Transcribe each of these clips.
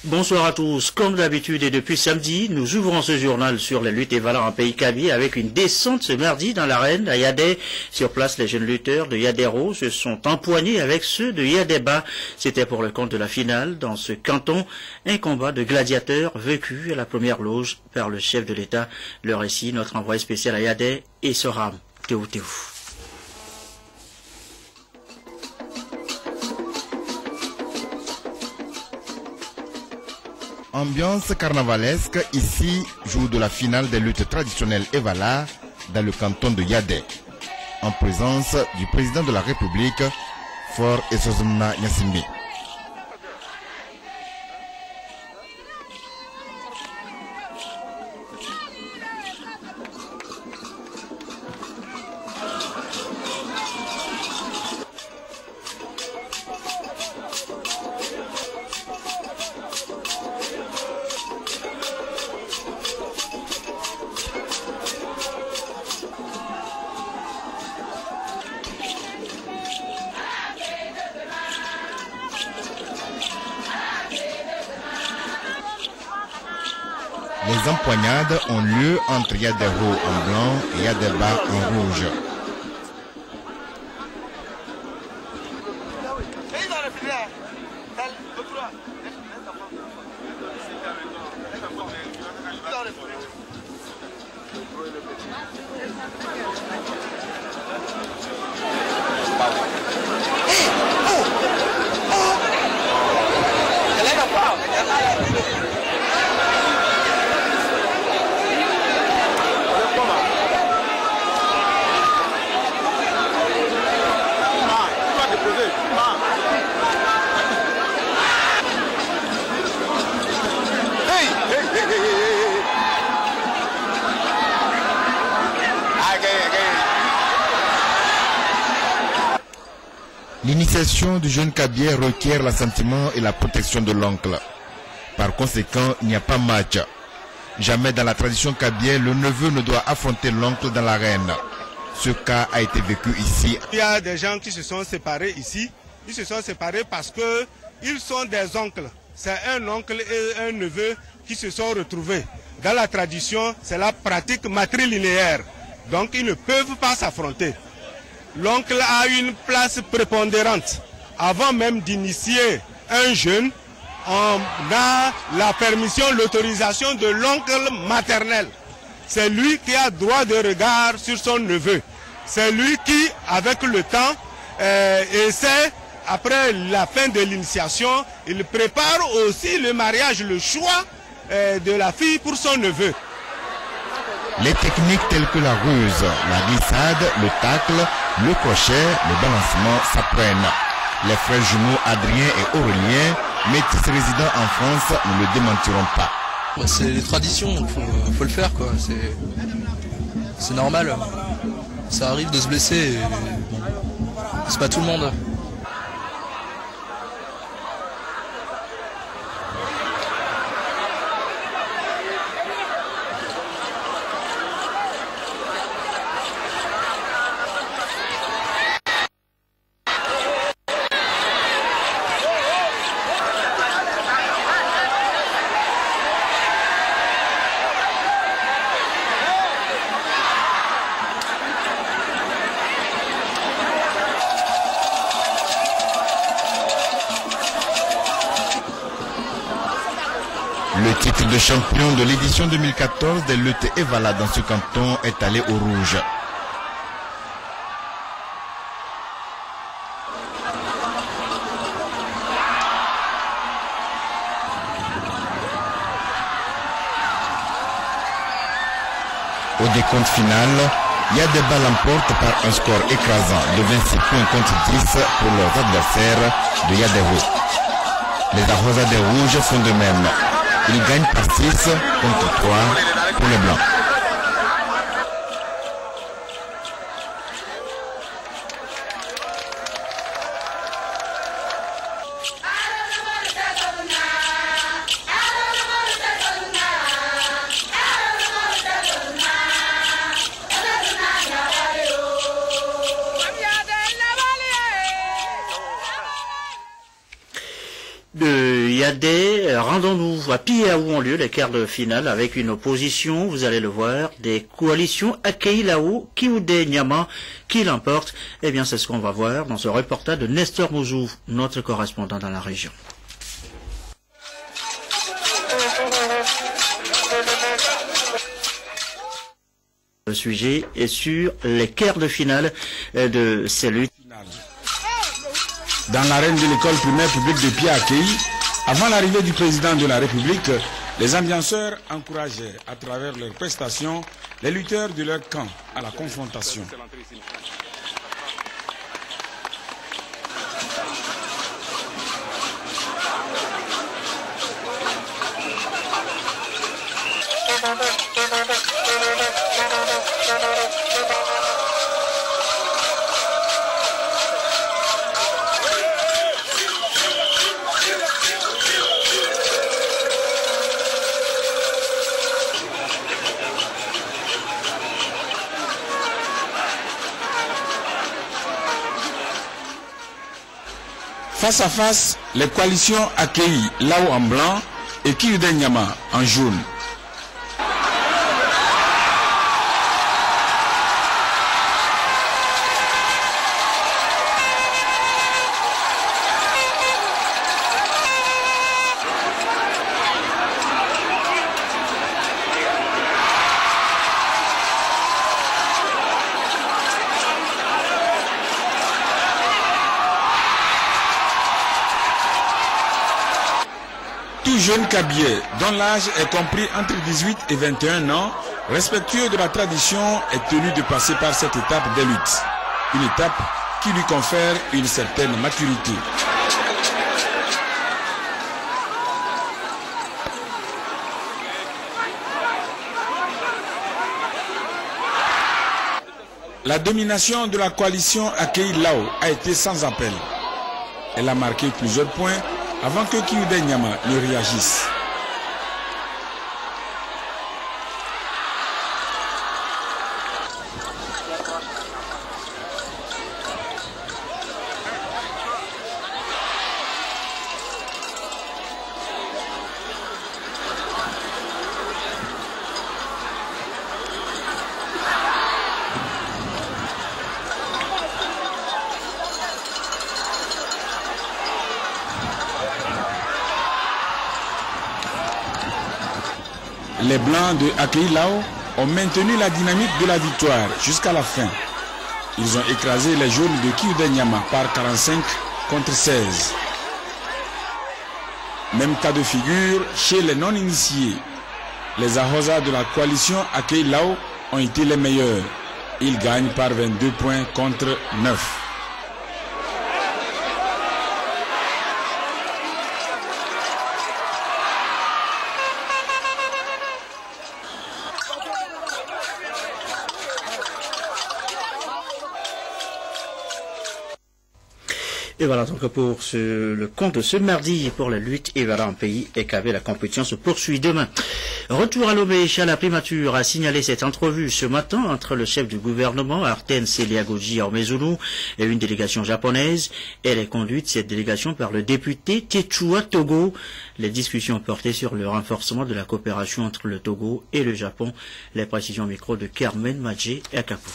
Bonsoir à tous. Comme d'habitude et depuis samedi, nous ouvrons ce journal sur les luttes et valeurs en pays Kaby avec une descente ce mardi dans l'arène à Yadé. Sur place, les jeunes lutteurs de Yadéro se sont empoignés avec ceux de Yadéba. C'était pour le compte de la finale dans ce canton, un combat de gladiateurs vécu à la première loge par le chef de l'État. Le récit, notre envoyé spécial à Yadé et Soram Théou. Ambiance carnavalesque ici, jour de la finale des luttes traditionnelles Evala dans le canton de Yadé, en présence du président de la République, Fort Essozumna Nyasimbi. Les empoignades ont lieu entre Yadéro en blanc et Yadéba en rouge. L'initiation du jeune Kabyé requiert l'assentiment et la protection de l'oncle. Par conséquent, il n'y a pas match. Jamais dans la tradition Kabyé, le neveu ne doit affronter l'oncle dans l'arène. Ce cas a été vécu ici. Il y a des gens qui se sont séparés ici. Ils se sont séparés parce qu'ils sont des oncles. C'est un oncle et un neveu qui se sont retrouvés. Dans la tradition, c'est la pratique matrilinéaire. Donc ils ne peuvent pas s'affronter. L'oncle a une place prépondérante. Avant même d'initier un jeune, on a la permission, l'autorisation de l'oncle maternel. C'est lui qui a droit de regard sur son neveu. C'est lui qui, avec le temps, essaie, après la fin de l'initiation, il prépare aussi le mariage, le choix de la fille pour son neveu. Les techniques telles que la ruse, la glissade, le tacle, le crochet, le balancement s'apprennent. Les frères jumeaux Adrien et Aurélien, métis résidents en France, ne le démentiront pas. C'est les traditions, donc faut le faire quoi. C'est normal. Ça arrive de se blesser. Bon, c'est pas tout le monde. Le titre de champion de l'édition 2014 des luttes Evala dans ce canton est allé au rouge. Au décompte final, Yadéba l'emporte par un score écrasant de 26 points contre 10 pour leurs adversaires de Yadéro. Les arrosas des rouges font de même. Ils gagnent par 6 contre 3 pour les blancs. de Yadé, rendons-nous à Piaou en lieu les quarts de finale avec une opposition, vous allez le voir, des coalitions Akei-Lao, Kioude Nyama, qui l'emporte. Eh bien, c'est ce qu'on va voir dans ce reportage de Nestor Mouzou, notre correspondant dans la région. Le sujet est sur les quarts de finale de ces luttes. Dans l'arène de l'école primaire publique de Piaakei, avant l'arrivée du président de la République, les ambianceurs encourageaient à travers leurs prestations les lutteurs de leur camp à la confrontation. Face à face, les coalitions Akei-Lao en blanc et Kioude Nyama en jaune. Tout jeune cabier, dont l'âge est compris entre 18 et 21 ans, respectueux de la tradition, est tenu de passer par cette étape des luttes. Une étape qui lui confère une certaine maturité. La domination de la coalition Akei-Lao a été sans appel. Elle a marqué plusieurs points avant que Kioude Nyama ne réagisse. Les Blancs de Akei-Lao ont maintenu la dynamique de la victoire jusqu'à la fin. Ils ont écrasé les jaunes de Kioude Nyama par 45 contre 16. Même cas de figure chez les non-initiés. Les Ahosa de la coalition Akei-Lao ont été les meilleurs. Ils gagnent par 22 points contre 9. Et voilà donc pour le compte de ce mardi pour la lutte et voilà en pays EKB, la compétition se poursuit demain. Retour à Lomé, la primature a signalé cette entrevue ce matin entre le chef du gouvernement Arten Seliagoji Ormezoulou et une délégation japonaise. Elle est conduite, cette délégation, par le député Tetsuya Togo. Les discussions portaient sur le renforcement de la coopération entre le Togo et le Japon. Les précisions au micro de Carmen Madje Akapu.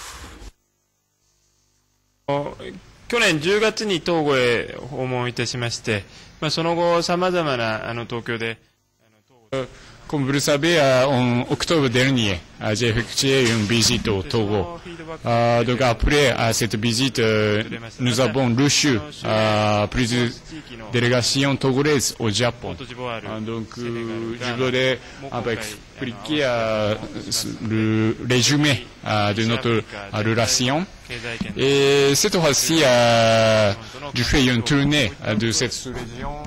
去年10月にトーゴへ訪問いたしまして、その後さまざまな東京で Comme vous le savez, en octobre dernier, j'ai effectué une visite au Togo. Donc après cette visite, nous avons reçu plusieurs délégations togolaises au Japon. Donc je voudrais expliquer le résumé de notre relation. Et cette fois-ci, je fais une tournée de cette sous-région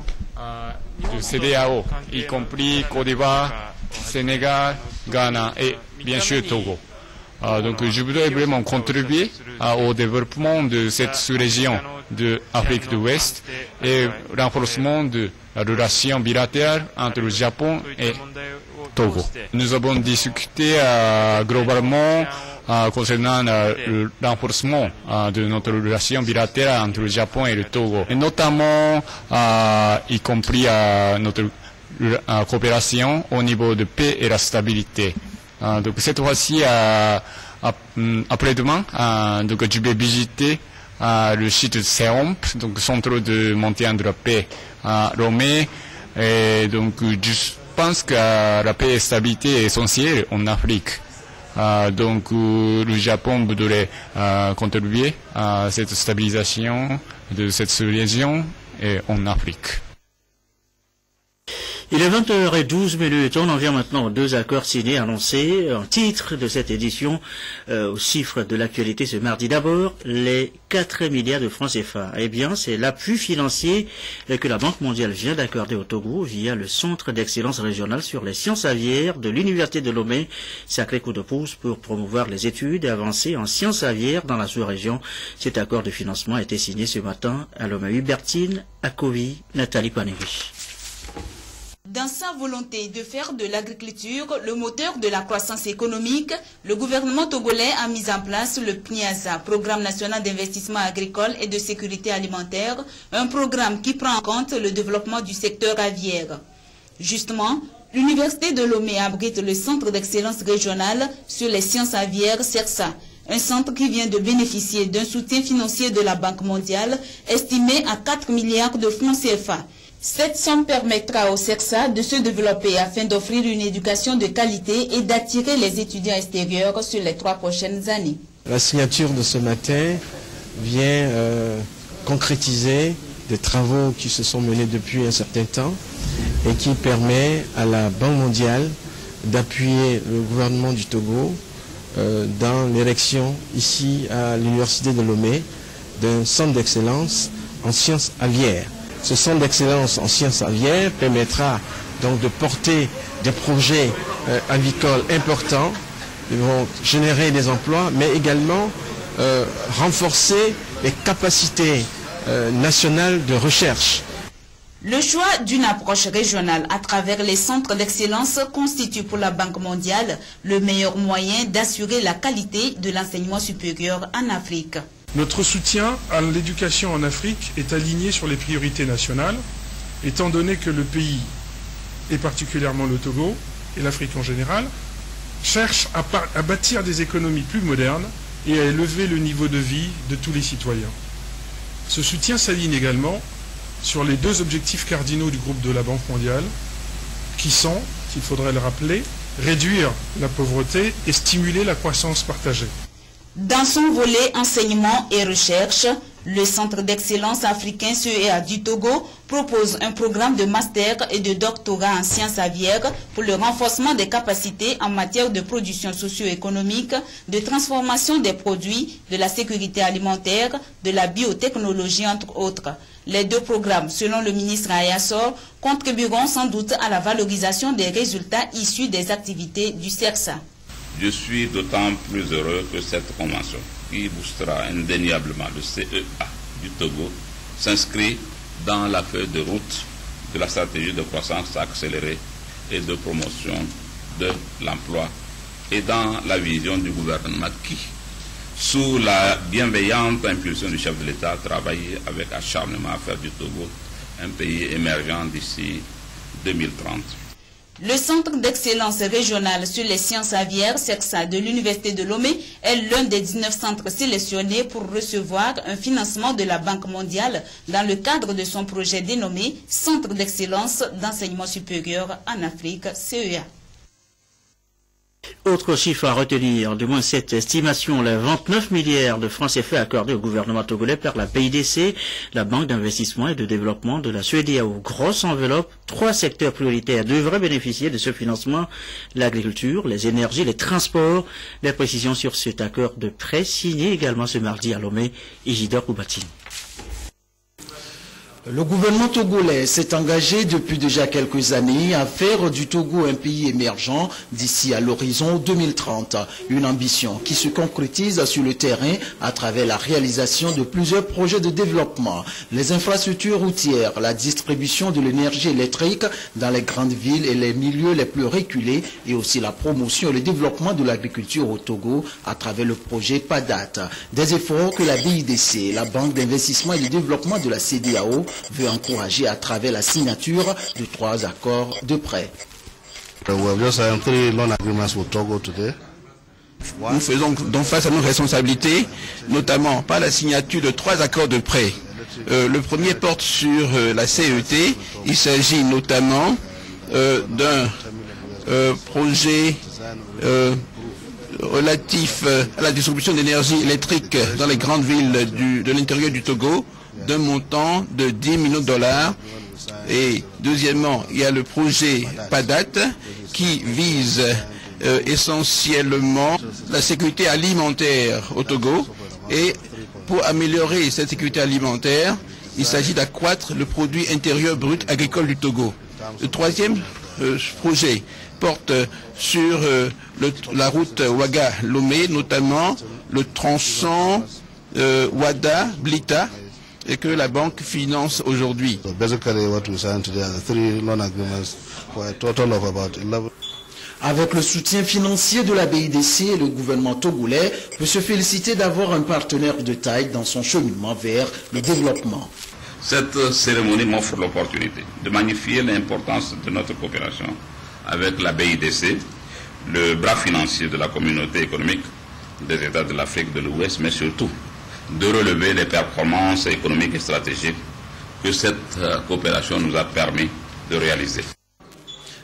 de CEDEAO, y compris Côte d'Ivoire, Sénégal, Ghana et bien sûr Togo. Donc je voudrais vraiment contribuer au développement de cette sous-région de l'Afrique de l'Ouest et renforcement de la relation bilatérale entre le Japon et Togo. Nous avons discuté globalement concernant le renforcement de notre relation bilatérale entre le Japon et le Togo, et notamment y compris notre coopération au niveau de paix et la stabilité. Donc cette fois-ci, après-demain, donc je vais visiter le site de CEOMP, donc Centre de maintien de la paix à Lomé, et donc je pense que la paix et la stabilité est essentielle en Afrique. Donc le Japon voudrait contribuer à cette stabilisation de cette région et en Afrique. Il est 20h12. On en vient maintenant aux deux accords signés annoncés en titre de cette édition aux chiffres de l'actualité ce mardi. D'abord, les 4 milliards de francs CFA. Eh bien, c'est l'appui financier que la Banque mondiale vient d'accorder au Togo via le Centre d'excellence régionale sur les sciences aviaires de l'Université de Lomé. Sacré coup de pouce pour promouvoir les études et avancer en sciences aviaires dans la sous-région. Cet accord de financement a été signé ce matin à Lomé. Hubertine, Akovi, Nathalie Panevi. Dans sa volonté de faire de l'agriculture le moteur de la croissance économique, le gouvernement togolais a mis en place le PNIASA, Programme national d'investissement agricole et de sécurité alimentaire, un programme qui prend en compte le développement du secteur aviaire. Justement, l'Université de Lomé abrite le Centre d'excellence régionale sur les sciences aviaires CERSA, un centre qui vient de bénéficier d'un soutien financier de la Banque mondiale estimé à 4 milliards de francs CFA. Cette somme permettra au CERSA de se développer afin d'offrir une éducation de qualité et d'attirer les étudiants extérieurs sur les 3 prochaines années. La signature de ce matin vient concrétiser des travaux qui se sont menés depuis un certain temps et qui permet à la Banque mondiale d'appuyer le gouvernement du Togo dans l'érection ici à l'Université de Lomé d'un centre d'excellence en sciences aviaires. Ce centre d'excellence en sciences aviaires permettra donc de porter des projets avicoles importants, qui vont générer des emplois, mais également renforcer les capacités nationales de recherche. Le choix d'une approche régionale à travers les centres d'excellence constitue pour la Banque mondiale le meilleur moyen d'assurer la qualité de l'enseignement supérieur en Afrique. Notre soutien à l'éducation en Afrique est aligné sur les priorités nationales, étant donné que le pays, et particulièrement le Togo, et l'Afrique en général, cherchent à bâtir des économies plus modernes et à élever le niveau de vie de tous les citoyens. Ce soutien s'aligne également sur les 2 objectifs cardinaux du groupe de la Banque mondiale, qui sont, il faudrait le rappeler, réduire la pauvreté et stimuler la croissance partagée. Dans son volet enseignement et recherche, le Centre d'excellence africain CEA du Togo propose un programme de master et de doctorat en sciences aviaires pour le renforcement des capacités en matière de production socio-économique, de transformation des produits, de la sécurité alimentaire, de la biotechnologie entre autres. Les 2 programmes, selon le ministre Ayassor, contribueront sans doute à la valorisation des résultats issus des activités du CERSA. Je suis d'autant plus heureux que cette convention, qui boostera indéniablement le CEA du Togo, s'inscrit dans la feuille de route de la stratégie de croissance accélérée et de promotion de l'emploi et dans la vision du gouvernement qui, sous la bienveillante impulsion du chef de l'État, travaille avec acharnement à faire du Togo un pays émergent d'ici 2030. Le Centre d'excellence régionale sur les sciences aviaires, CERSA, de l'Université de Lomé est l'un des 19 centres sélectionnés pour recevoir un financement de la Banque mondiale dans le cadre de son projet dénommé Centre d'excellence d'enseignement supérieur en Afrique, CEA. Autre chiffre à retenir, du moins cette estimation, les 29 milliards de francs CFA accordés au gouvernement togolais par la BIDC, la Banque d'investissement et de développement de la CEDEAO. Grosse enveloppe, 3 secteurs prioritaires devraient bénéficier de ce financement, l'agriculture, les énergies, les transports. Les précisions sur cet accord de prêt signé également ce mardi à Lomé, Isidore Koubatine. Le gouvernement togolais s'est engagé depuis déjà quelques années à faire du Togo un pays émergent d'ici à l'horizon 2030. Une ambition qui se concrétise sur le terrain à travers la réalisation de plusieurs projets de développement. Les infrastructures routières, la distribution de l'énergie électrique dans les grandes villes et les milieux les plus reculés et aussi la promotion et le développement de l'agriculture au Togo à travers le projet PADAT. Des efforts que la BIDC, la Banque d'investissement et de développement de la CEDEAO, veut encourager à travers la signature de 3 accords de prêt. Nous faisons donc face à nos responsabilités, notamment par la signature de 3 accords de prêt. Le premier porte sur la CET. Il s'agit notamment d'un projet relatif à la distribution d'énergie électrique dans les grandes villes de l'intérieur du Togo, d'un montant de 10 millions de dollars. Et deuxièmement, il y a le projet PADAT qui vise essentiellement la sécurité alimentaire au Togo. Et pour améliorer cette sécurité alimentaire, il s'agit d'accroître le produit intérieur brut agricole du Togo. Le troisième projet porte sur la route Ouaga-Lomé, notamment le tronçon Ouada-Blita, et que la banque finance aujourd'hui. Avec le soutien financier de la BIDC, le gouvernement togolais peut se féliciter d'avoir un partenaire de taille dans son cheminement vers le développement. Cette cérémonie m'offre l'opportunité de magnifier l'importance de notre coopération avec la BIDC, le bras financier de la communauté économique des États de l'Afrique de l'Ouest, mais surtout de relever les performances économiques et stratégiques que cette coopération nous a permis de réaliser.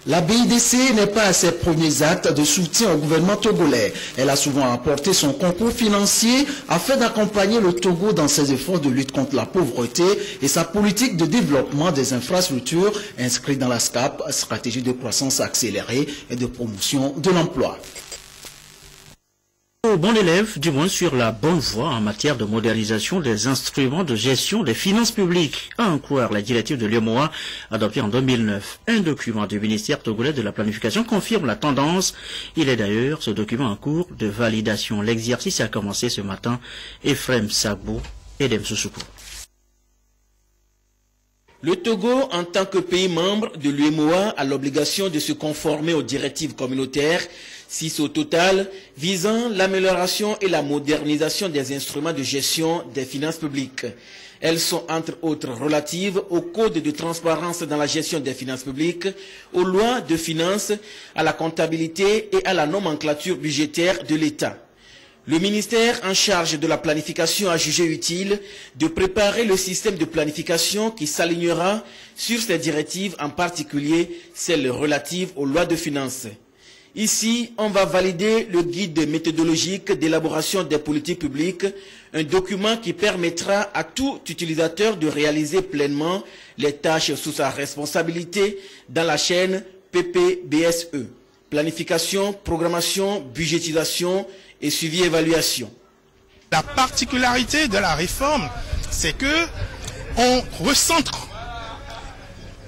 La BIDC n'est pas à ses premiers actes de soutien au gouvernement togolais. Elle a souvent apporté son concours financier afin d'accompagner le Togo dans ses efforts de lutte contre la pauvreté et sa politique de développement des infrastructures inscrite dans la SCAP, stratégie de croissance accélérée et de promotion de l'emploi. Bon élève, du moins sur la bonne voie en matière de modernisation des instruments de gestion des finances publiques. À en croire la directive de l'UEMOA adoptée en 2009. Un document du ministère togolais de la planification confirme la tendance. Il est d'ailleurs ce document en cours de validation. L'exercice a commencé ce matin. Ephrem Sabou et Dem Soussoukou. Le Togo, en tant que pays membre de l'UEMOA, a l'obligation de se conformer aux directives communautaires, 6 au total, visant l'amélioration et la modernisation des instruments de gestion des finances publiques. Elles sont entre autres relatives au code de transparence dans la gestion des finances publiques, aux lois de finances, à la comptabilité et à la nomenclature budgétaire de l'État. Le ministère en charge de la planification a jugé utile de préparer le système de planification qui s'alignera sur ces directives, en particulier celles relatives aux lois de finances. Ici, on va valider le guide méthodologique d'élaboration des politiques publiques, un document qui permettra à tout utilisateur de réaliser pleinement les tâches sous sa responsabilité dans la chaîne PPBSE. Planification, programmation, budgétisation et suivi-évaluation. La particularité de la réforme, c'est que on recentre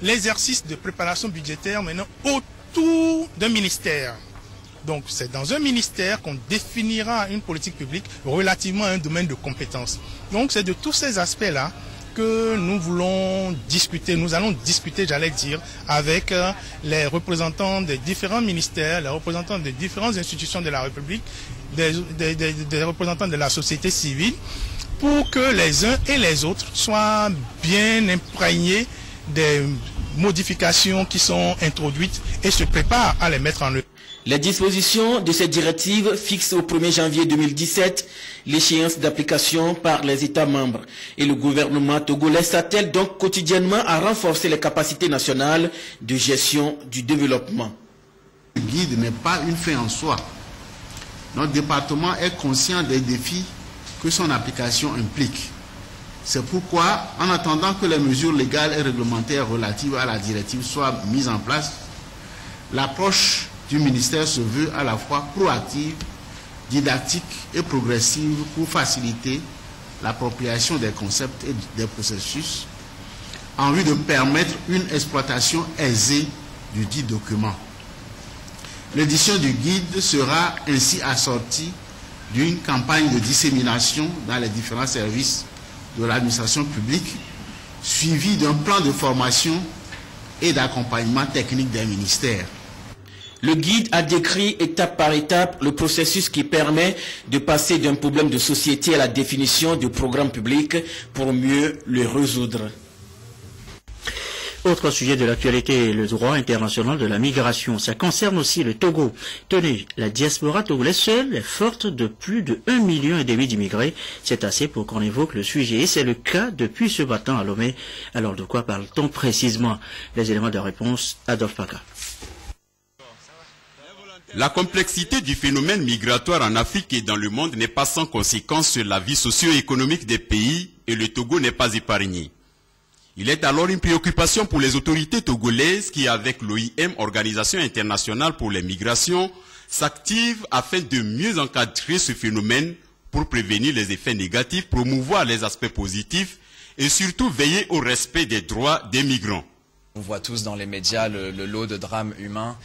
l'exercice de préparation budgétaire maintenant autour d'un ministère. Donc c'est dans un ministère qu'on définira une politique publique relativement à un domaine de compétences. Donc c'est de tous ces aspects-là que nous voulons discuter, nous allons discuter, j'allais dire, avec les représentants des différents ministères, les représentants des différentes institutions de la République, des représentants de la société civile, pour que les uns et les autres soient bien imprégnés des modifications qui sont introduites et se préparent à les mettre en œuvre. Les dispositions de cette directive fixent au 1er janvier 2017 l'échéance d'application par les États membres. Et le gouvernement togolais s'attelle donc quotidiennement à renforcer les capacités nationales de gestion du développement. Le guide n'est pas une fin en soi. Notre département est conscient des défis que son application implique. C'est pourquoi, en attendant que les mesures légales et réglementaires relatives à la directive soient mises en place, l'approche du ministère se veut à la fois proactive, didactique et progressive pour faciliter l'appropriation des concepts et des processus, en vue de permettre une exploitation aisée du dit document. L'édition du guide sera ainsi assortie d'une campagne de dissémination dans les différents services de l'administration publique, suivie d'un plan de formation et d'accompagnement technique des ministères. Le guide a décrit étape par étape le processus qui permet de passer d'un problème de société à la définition de programmes publics pour mieux le résoudre. Autre sujet de l'actualité, le droit international de la migration. Ça concerne aussi le Togo. Tenez, la diaspora togolaise seule est forte de plus de 1,5 million d'immigrés. C'est assez pour qu'on évoque le sujet. Et c'est le cas depuis ce matin à Lomé. Alors de quoi parle-t-on précisément? Les éléments de réponse, Adolphe Paca. La complexité du phénomène migratoire en Afrique et dans le monde n'est pas sans conséquence sur la vie socio-économique des pays et le Togo n'est pas épargné. Il est alors une préoccupation pour les autorités togolaises qui, avec l'OIM, Organisation internationale pour les migrations, s'activent afin de mieux encadrer ce phénomène pour prévenir les effets négatifs, promouvoir les aspects positifs et surtout veiller au respect des droits des migrants. On voit tous dans les médias le lot de drames humains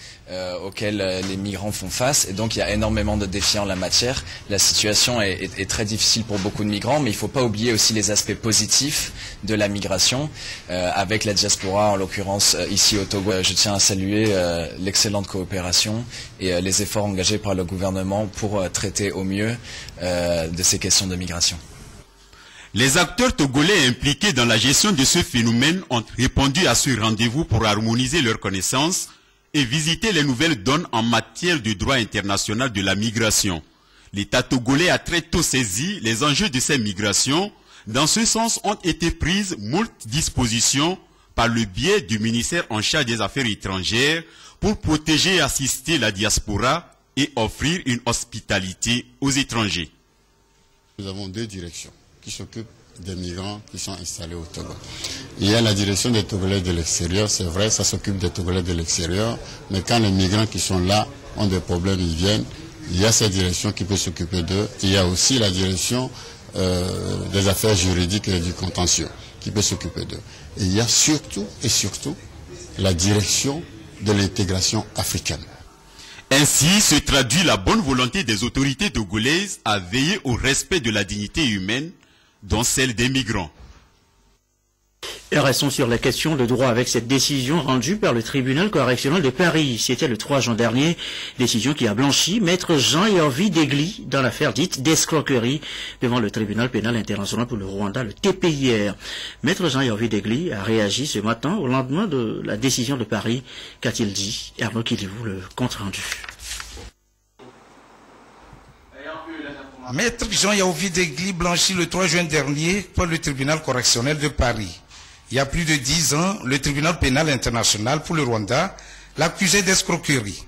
auxquels les migrants font face et donc il y a énormément de défis en la matière. La situation est très difficile pour beaucoup de migrants, mais il ne faut pas oublier aussi les aspects positifs de la migration avec la diaspora, en l'occurrence ici au Togo. Je tiens à saluer l'excellente coopération et les efforts engagés par le gouvernement pour traiter au mieux de ces questions de migration. Les acteurs togolais impliqués dans la gestion de ce phénomène ont répondu à ce rendez-vous pour harmoniser leurs connaissances et visiter les nouvelles donnes en matière de droit international de la migration. L'État togolais a très tôt saisi les enjeux de ces migrations. Dans ce sens, ont été prises moult dispositions par le biais du ministère en charge des Affaires étrangères pour protéger et assister la diaspora et offrir une hospitalité aux étrangers. Nous avons deux directions qui s'occupent des migrants qui sont installés au Togo. Il y a la direction des Togolais de l'extérieur, c'est vrai, ça s'occupe des Togolais de l'extérieur, mais quand les migrants qui sont là ont des problèmes, ils viennent, il y a cette direction qui peut s'occuper d'eux. Il y a aussi la direction des affaires juridiques et du contentieux qui peut s'occuper d'eux. Et il y a surtout et surtout la direction de l'intégration africaine. Ainsi se traduit la bonne volonté des autorités togolaises à veiller au respect de la dignité humaine, dont celle des migrants. Et restons sur la question de droit avec cette décision rendue par le tribunal correctionnel de Paris. C'était le 3 juin dernier, décision qui a blanchi maître Jean-Hervé Degli dans l'affaire dite d'escroquerie devant le tribunal pénal international pour le Rwanda, le TPIR. Maître Jean-Hervé Degli a réagi ce matin au lendemain de la décision de Paris. Qu'a-t-il dit? Arnaud Kilivou, le compte rendu. Maître Jean-Hervé Degli blanchi le 3 juin dernier par le tribunal correctionnel de Paris. Il y a plus de 10 ans, le tribunal pénal international pour le Rwanda l'accusait d'escroquerie.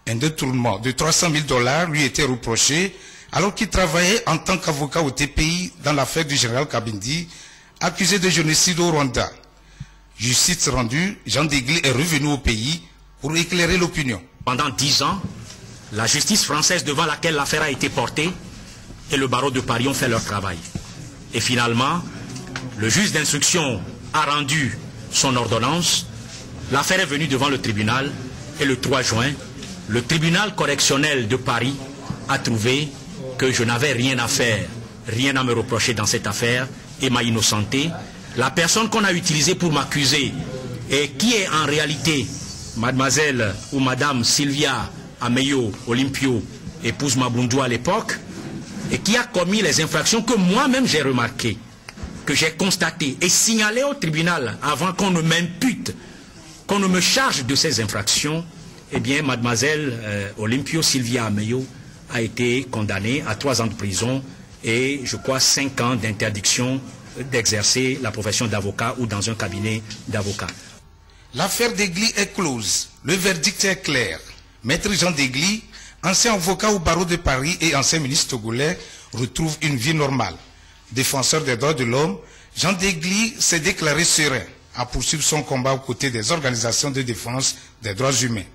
Un détournement de 300 000 $ lui était reproché alors qu'il travaillait en tant qu'avocat au TPI dans l'affaire du général Kabindi, accusé de génocide au Rwanda. Justice rendue, Jean Degli est revenu au pays pour éclairer l'opinion. Pendant 10 ans, la justice française devant laquelle l'affaire a été portée et le barreau de Paris ont fait leur travail. Et finalement, le juge d'instruction a rendu son ordonnance, l'affaire est venue devant le tribunal et le 3 juin, le tribunal correctionnel de Paris a trouvé que je n'avais rien à faire, rien à me reprocher dans cette affaire et m'a innocenté. La personne qu'on a utilisée pour m'accuser et qui est en réalité mademoiselle ou madame Sylvia Ameyo Olympio, épouse Mabundu à l'époque, et qui a commis les infractions que moi-même j'ai remarquées, que j'ai constatées et signalées au tribunal avant qu'on ne m'impute, qu'on ne me charge de ces infractions, eh bien, mademoiselle Olympio Sylvia Ameyo a été condamnée à 3 ans de prison et, je crois, 5 ans d'interdiction d'exercer la profession d'avocat ou dans un cabinet d'avocat. L'affaire Degli est close. Le verdict est clair. Maître Jean Degli, ancien avocat au barreau de Paris et ancien ministre togolais, retrouve une vie normale. Défenseur des droits de l'homme, Jean Degli s'est déclaré serein à poursuivre son combat aux côtés des organisations de défense des droits humains.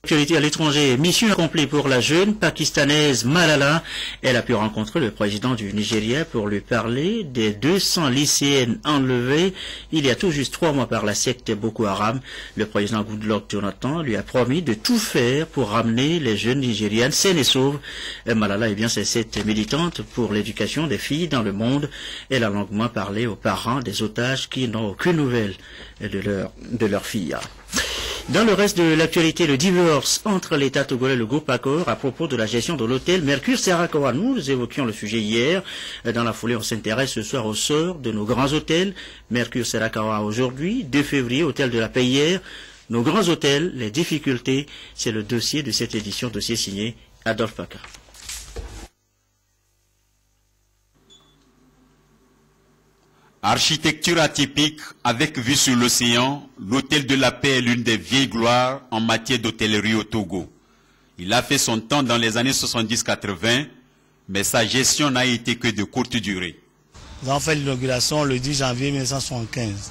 Actualité à l'étranger, mission accomplie pour la jeune pakistanaise Malala. Elle a pu rencontrer le président du Nigeria pour lui parler des 200 lycéennes enlevées il y a tout juste 3 mois par la secte Boko Haram. Le président Goodluck Jonathan lui a promis de tout faire pour ramener les jeunes Nigérianes saines et sauves. Malala, c'est cette militante pour l'éducation des filles dans le monde. Elle a longuement parlé aux parents des otages qui n'ont aucune nouvelle de leur fille. Dans le reste de l'actualité, le divorce entre l'État togolais et le groupe Accor à propos de la gestion de l'hôtel Mercure Serakawa. Nous évoquions le sujet hier. Dans la foulée, on s'intéresse ce soir au sort de nos grands hôtels. Mercure Serakawa aujourd'hui, 2 février, hôtel de la Payère. Nos grands hôtels, les difficultés, c'est le dossier de cette édition, dossier signé Adolphe Paca. Architecture atypique avec vue sur l'océan, l'hôtel de la paix est l'une des vieilles gloires en matière d'hôtellerie au Togo. Il a fait son temps dans les années 70-80, mais sa gestion n'a été que de courte durée. Nous avons fait l'inauguration le 10 janvier 1975.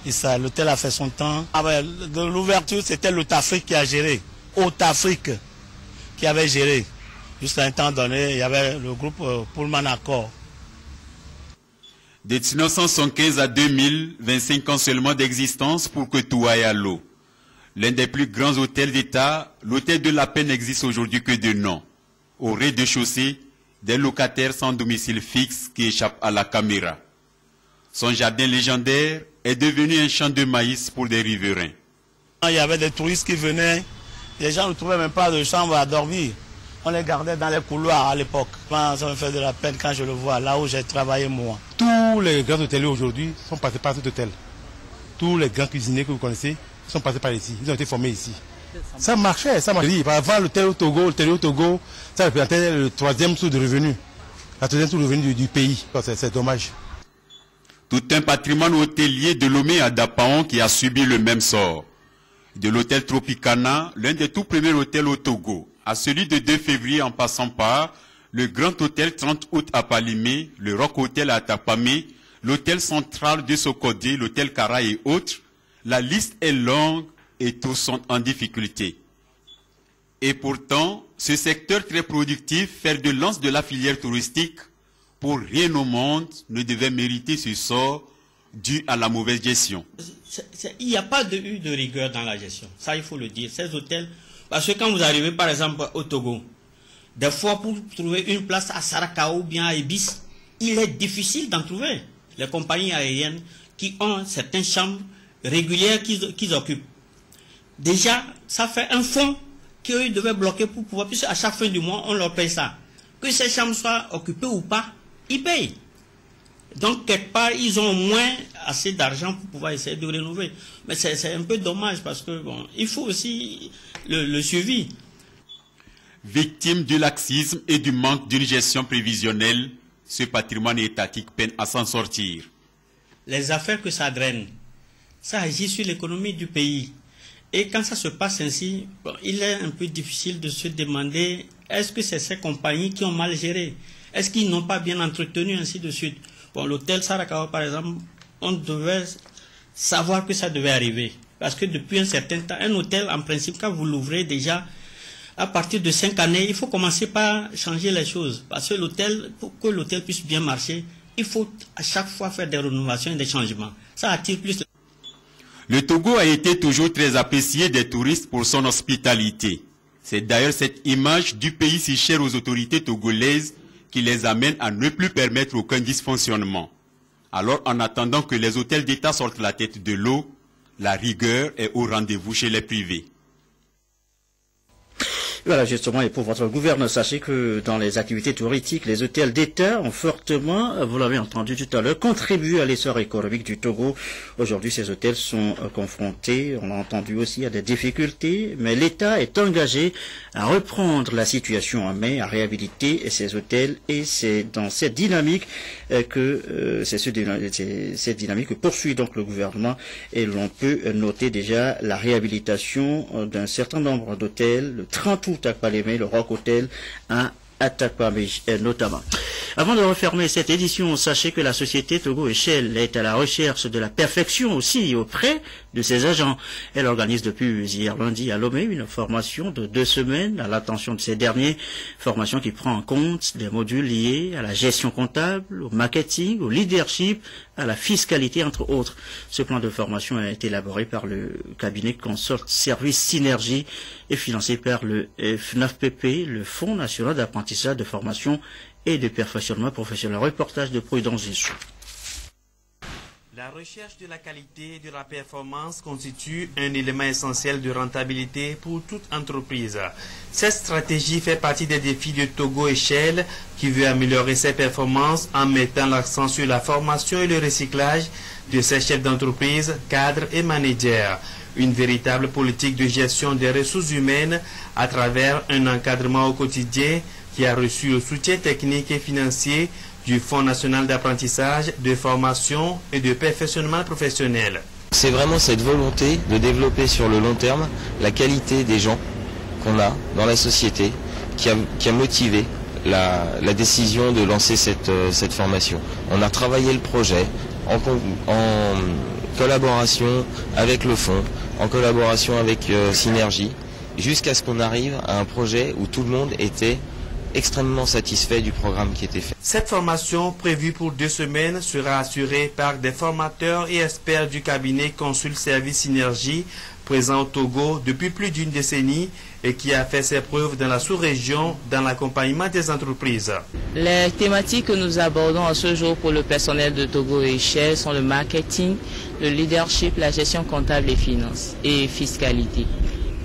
Et ça, l'hôtel a fait son temps. De l'ouverture, c'était l'Haute-Afrique qui a géré. Haute-Afrique qui avait géré. Jusqu'à un temps donné, il y avait le groupe Pullman Accor. De 1975 à 2000, 25 ans seulement d'existence pour que tout aille à l'eau. L'un des plus grands hôtels d'État, l'hôtel de la paix n'existe aujourd'hui que de nom. Au rez-de-chaussée, des locataires sans domicile fixe qui échappent à la caméra. Son jardin légendaire est devenu un champ de maïs pour des riverains. Il y avait des touristes qui venaient, les gens ne trouvaient même pas de chambre à dormir. On les gardait dans les couloirs à l'époque. Ça me fait de la peine quand je le vois, là où j'ai travaillé moi. Tous les grands hôteliers aujourd'hui sont passés par cet hôtel. Tous les grands cuisiniers que vous connaissez sont passés par ici. Ils ont été formés ici. Ça marchait, ça marchait. Avant l'hôtel au Togo, ça représentait le 3e source de revenus. La 3e source de revenus du pays. C'est dommage. Tout un patrimoine hôtelier de Lomé à Dapaon qui a subi le même sort. De l'hôtel Tropicana, l'un des tout premiers hôtels au Togo, à celui de 2 février en passant par le Grand Hôtel 30 août à Palimé, le Rock Hotel à Tapamé, l'Hôtel Central de Sokodé, l'Hôtel Kara et autres, la liste est longue et tous sont en difficulté. Et pourtant, ce secteur très productif, fer de lance de la filière touristique, pour rien au monde ne devait mériter ce sort dû à la mauvaise gestion. Il n'y a pas eu de rigueur dans la gestion, ça il faut le dire. Ces hôtels, parce que quand vous arrivez par exemple au Togo, des fois pour trouver une place à Sarakao ou bien à Ibis, il est difficile d'en trouver. Les compagnies aériennes qui ont certaines chambres régulières qu'ils occupent. Déjà, ça fait un fonds qu'eux devaient bloquer pour pouvoir, puisque à chaque fin du mois, on leur paye ça. Que ces chambres soient occupées ou pas, ils payent. Donc, quelque part, ils ont au moins assez d'argent pour pouvoir essayer de rénover. Mais c'est un peu dommage parce que, bon, il faut aussi le suivi. Victime du laxisme et du manque d'une gestion prévisionnelle, ce patrimoine étatique peine à s'en sortir. Les affaires que ça draine, ça agit sur l'économie du pays. Et quand ça se passe ainsi, bon, il est un peu difficile de se demander, est-ce que c'est ces compagnies qui ont mal géré? Est-ce qu'ils n'ont pas bien entretenu, ainsi de suite? Bon, l'hôtel Sarakawa, par exemple, on devait savoir que ça devait arriver. Parce que depuis un certain temps, un hôtel, en principe, quand vous l'ouvrez déjà, à partir de 5 années, il faut commencer par changer les choses. Parce que l'hôtel, pour que l'hôtel puisse bien marcher, il faut à chaque fois faire des rénovations et des changements. Ça attire plus. Le Togo a été toujours très apprécié des touristes pour son hospitalité. C'est d'ailleurs cette image du pays si chère aux autorités togolaises qui les amène à ne plus permettre aucun dysfonctionnement. Alors, en attendant que les hôtels d'État sortent la tête de l'eau, la rigueur est au rendez-vous chez les privés. Voilà, justement, et pour votre gouverneur, sachez que dans les activités touristiques, les hôtels d'État ont fortement, vous l'avez entendu tout à l'heure, contribué à l'essor économique du Togo. Aujourd'hui, ces hôtels sont confrontés, on l'a entendu aussi, à des difficultés, mais l'État est engagé à reprendre la situation en main, à réhabiliter ces hôtels, et c'est dans cette dynamique que cette dynamique que poursuit donc le gouvernement, et l'on peut noter déjà la réhabilitation d'un certain nombre d'hôtels, le 30 août à Palémé, le Rock Hotel à Atakpamé notamment. Avant de refermer cette édition, sachez que la société Togo Echelle est à la recherche de la perfection aussi auprès de ses agents. Elle organise depuis hier lundi à Lomé une formation de 2 semaines à l'attention de ces derniers, formation qui prend en compte des modules liés à la gestion comptable, au marketing, au leadership, à la fiscalité, entre autres. Ce plan de formation a été élaboré par le cabinet Consort Service Synergie et financé par le FNAFPP, le Fonds national d'apprentissage, de formation et de perfectionnement professionnel. Reportage de Prudence Zissou. La recherche de la qualité et de la performance constitue un élément essentiel de rentabilité pour toute entreprise. Cette stratégie fait partie des défis de Togo Echelle qui veut améliorer ses performances en mettant l'accent sur la formation et le recyclage de ses chefs d'entreprise, cadres et managers. Une véritable politique de gestion des ressources humaines à travers un encadrement au quotidien qui a reçu le soutien technique et financier du Fonds national d'apprentissage, de formation et de perfectionnement professionnel. C'est vraiment cette volonté de développer sur le long terme la qualité des gens qu'on a dans la société qui a motivé la décision de lancer cette formation. On a travaillé le projet en collaboration avec le fonds, en collaboration avec Synergie, jusqu'à ce qu'on arrive à un projet où tout le monde était extrêmement satisfait du programme qui était fait. Cette formation, prévue pour 2 semaines, sera assurée par des formateurs et experts du cabinet Consult Service Synergie, présent au Togo depuis plus d'1 décennie et qui a fait ses preuves dans la sous-région dans l'accompagnement des entreprises. Les thématiques que nous abordons à ce jour pour le personnel de Togo Echelle sont le marketing, le leadership, la gestion comptable et finances et fiscalité.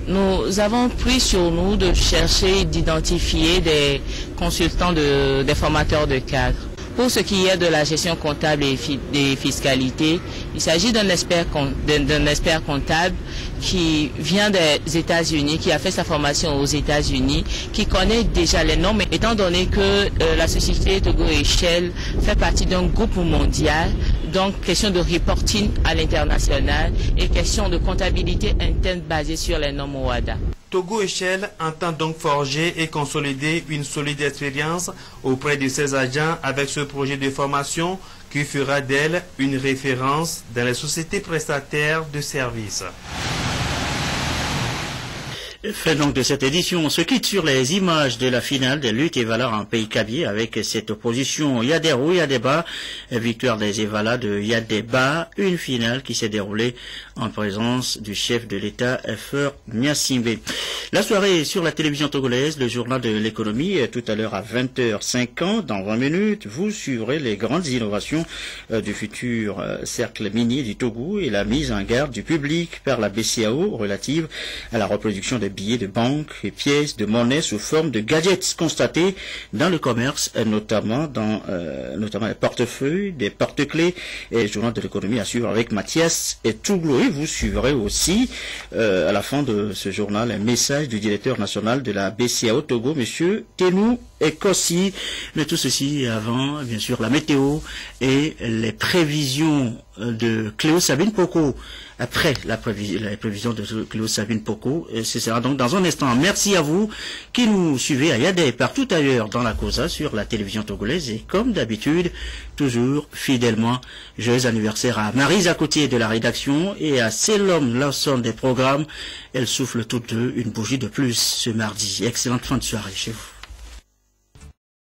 Nous avons pris sur nous de chercher, d'identifier des consultants, des formateurs de cadres. Pour ce qui est de la gestion comptable et des fiscalités, il s'agit d'un expert comptable qui vient des États-Unis, qui a fait sa formation aux États-Unis, qui connaît déjà les normes, étant donné que la société Togo Echelle fait partie d'un groupe mondial, donc question de reporting à l'international et question de comptabilité interne basée sur les normes OHADA. Togo Echelle entend donc forger et consolider une solide expérience auprès de ses agents avec ce projet de formation qui fera d'elle une référence dans les sociétés prestataires de services. Fait donc de cette édition, on se quitte sur les images de la finale des luttes Evala en pays Kabylie avec cette opposition Yadero Yadeba, victoire des Evala de Yadeba, une finale qui s'est déroulée en présence du chef de l'État Fr Gnassingbé. La soirée sur la télévision togolaise, le journal de l'économie, tout à l'heure à 20h50, dans 20 minutes, vous suivrez les grandes innovations du futur cercle minier du Togo et la mise en garde du public par la BCAO relative à la reproduction des billets de banque et pièces de monnaie sous forme de gadgets constatés dans le commerce, notamment les portefeuilles, des porte-clés, et le journal de l'économie à suivre avec Mathias et Touglo. Et vous suivrez aussi à la fin de ce journal un message du directeur national de la BCAO Togo, monsieur Tenou Ekossi. Mais tout ceci avant, bien sûr, la météo et les prévisions de Cléo Sabine Poko. Après la prévision de Cléo Sabine Poko, ce sera donc dans un instant. Merci à vous qui nous suivez à Yadé et partout ailleurs dans la Cosa sur la télévision togolaise. Et comme d'habitude, toujours fidèlement, joyeux anniversaire à Maryse Acotier de la rédaction et à Célom Lawson des programmes. Elles soufflent toutes deux une bougie de plus ce mardi. Excellente fin de soirée chez vous.